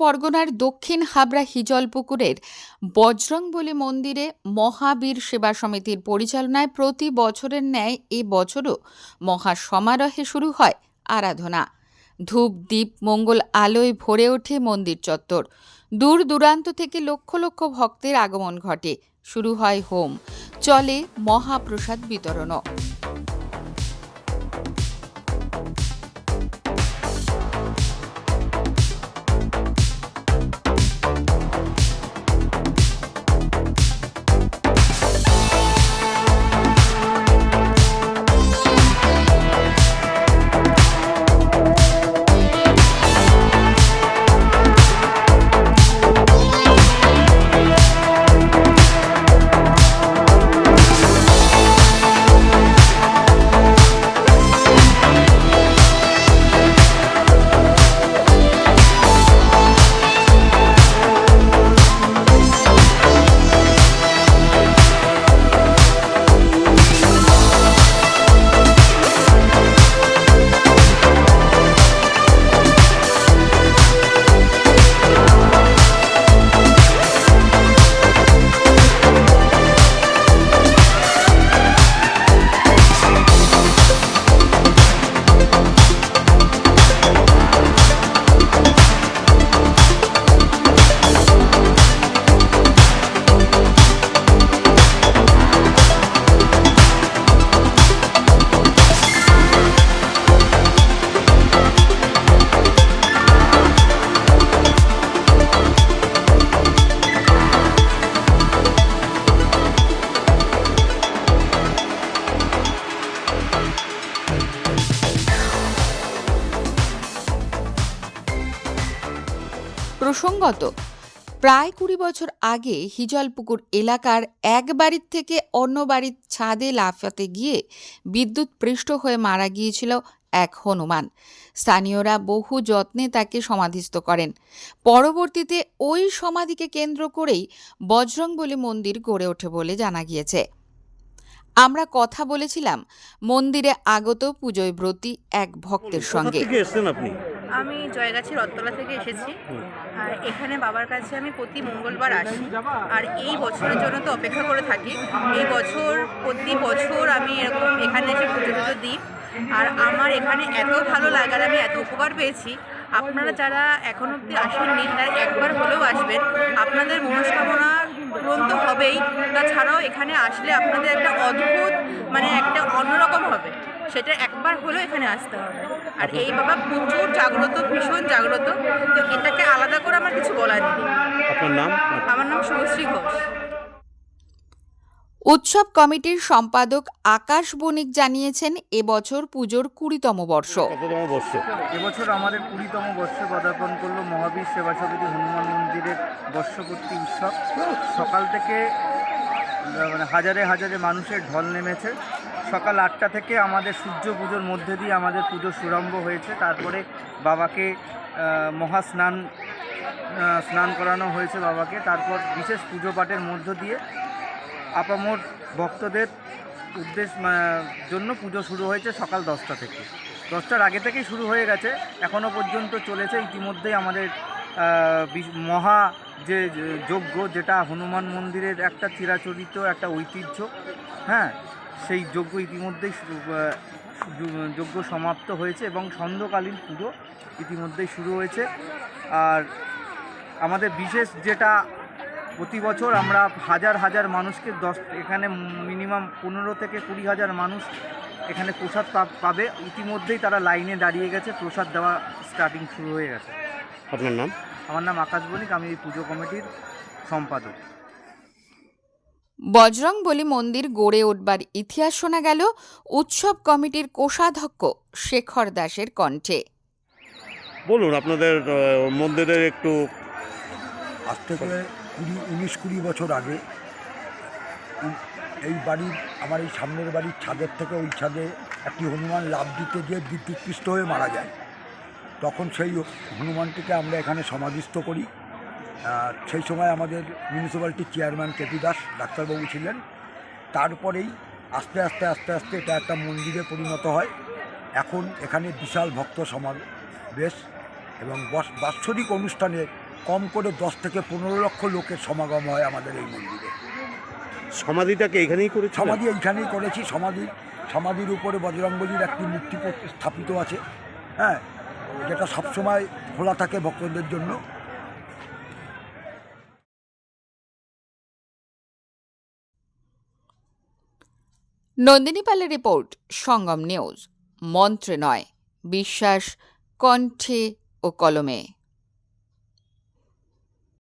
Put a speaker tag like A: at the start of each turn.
A: পরগনার দক্ষিণ হাবড়া হিজলপুকুরের বজরংবলী মন্দিরে মহাবীর সেবা সমিতির পরিচালনায় প্রতি বছরের ন্যায় এ বছরও মহা সমারোহে শুরু হয় আরাধনা। ধূপ দীপ মঙ্গল আলোয় ভরে ওঠে মন্দির চত্বর। দূর দূরান্ত থেকে লক্ষ লক্ষ ভক্তের আগমন ঘটে। শুরু হয় হোম, চলে মহাপ্রসাদ বিতরণও। প্রসঙ্গত, প্রায় ২০ বছর আগে হিজলপুকুর এলাকার এক বাড়ির থেকে অন্য বাড়ির ছাদে লাফাতে গিয়ে বিদ্যুৎপৃষ্ট হয়ে মারা গিয়েছিল এক হনুমান। স্থানীয়রা বহু যত্নে তাকে সমাধিস্থ করেন। পরবর্তীতে ওই সমাধিকে কেন্দ্র করেই বজরংবলী মন্দির গড়ে ওঠে বলে জানা গিয়েছে। আমরা কথা বলেছিলাম মন্দিরে আগত পুজোয় ব্রতী এক ভক্তের সঙ্গে।
B: আমি জয়গাছি রথতলা থেকে এসেছি। আর এখানে বাবার কাছে আমি প্রতি মঙ্গলবার আসি, আর এই বছরের জন্য তো অপেক্ষা করে থাকি। এই বছর প্রতি বছর আমি এরকম এখানে এসে পুজো টুজো দিই। আর আমার এখানে এত ভালো লাগার, আমি এত উপকার পেয়েছি। আপনারা যারা এখন অবধি আসেননি তারা একবার হলেও আসবেন, আপনাদের মনস্কামনা পূরণ তো হবেই, তাছাড়াও এখানে আসলে আপনাদের একটা অদ্ভুত একটা অন্যরকম হবে, সেটা একবার হলেও এখানে আসতে হবে। আর এই বাবা প্রচুর জাগ্রত, ভীষণ জাগ্রত, তো এটাকে আলাদা করে আমার কিছু বলার নেই।
C: আপনার নাম?
B: আমার নাম শুভশ্রী ঘোষ।
A: উৎসব কমিটির সম্পাদক আকাশ বণিক জানিয়েছেন, এবছর পুজোর ২০তম বর্ষ।
D: এবছর আমাদের ২০তম বর্ষে পদার্পণ করলো মহাবীর সেবা সমিতি হনুমান মন্দিরের বর্ষপূর্তি উৎসব। সকাল থেকে হাজারে হাজারে মানুষের ঢল নেমেছে। সকাল ৮টা থেকে আমাদের সূর্য পুজোর মধ্যে দিয়ে আমাদের পুজো শুরম্ভ হয়েছে। তারপরে বাবাকে স্নান করানো হয়েছে বাবাকে। তারপর বিশেষ পুজো পাঠের মধ্য দিয়ে আপামর ভক্তদের জন্য পুজো শুরু হয়েছে সকাল 10টা থেকে। 10টার আগে থেকেই শুরু হয়ে গেছে, এখনও পর্যন্ত চলেছে। ইতিমধ্যেই আমাদের মহা যে যজ্ঞ, যেটা হনুমান মন্দিরের একটা চিরাচরিত একটা ঐতিহ্য, সেই যজ্ঞ ইতিমধ্যেই যজ্ঞ সমাপ্ত হয়েছে এবং সন্ধ্যাকালীন পুজো ইতিমধ্যেই শুরু হয়েছে। আর আমাদের বিশেষ যেটা, প্রতি বছর আমরা হাজার হাজার মানুষকে এখানে মিনিমাম 15 থেকে 20,000 মানুষ এখানে প্রসাদ পাবে। ইতিমধ্যেই তারা লাইনে দাঁড়িয়ে গেছে, প্রসাদ দেওয়া স্টার্টিং শুরু হয়ে গেছে।
C: আপনার নাম?
D: আমার নাম আকাশ বণিক, আমি এই পুজো কমিটির সম্পাদক।
A: বজরংবলী মন্দির গড়ে উঠবার ইতিহাস শোনা গেল উৎসব কমিটির কোষাধ্যক্ষ শেখর দাসের কণ্ঠে।
C: বলুন আপনাদের মন্দিরের একটু।
E: আজ থেকে 19-20 বছর আগে এই বাড়ির, আমার এই সামনের বাড়ির ছাদের থেকে ওই ছাদে একটি হনুমান লাফ দিতে গিয়ে বিদ্যুৎপৃষ্ট হয়ে মারা যায়। তখন সেই হনুমানটিকে আমরা এখানে সমাধিস্থ করি। সেই সময় আমাদের মিউনিসিপ্যালিটির চেয়ারম্যান কেপি দাস ডাক্তারবাবু ছিলেন। তারপরেই আস্তে আস্তে আস্তে আস্তে এটা একটা মন্দিরে পরিণত হয়। এখন এখানে বিশাল ভক্ত সমাবেশ এবং বাৎসরিক অনুষ্ঠানে কম করে 10 থেকে 15 লক্ষ লোকের সমাগম হয় আমাদের এই মন্দিরে।
C: সমাধিটাকে এখানেই করেছি।
E: সমাধি এইখানেই করেছি। সমাধির উপরে বজরংবলীর একটি মূর্তি স্থাপিত আছে, হ্যাঁ, যেটা সবসময় খোলা থাকে ভক্তদের জন্য।
A: নন্দিনী পালের রিপোর্ট, সঙ্গম নিউজ। মন্ত্রে নয়, বিশ্বাস কণ্ঠে ও কলমে।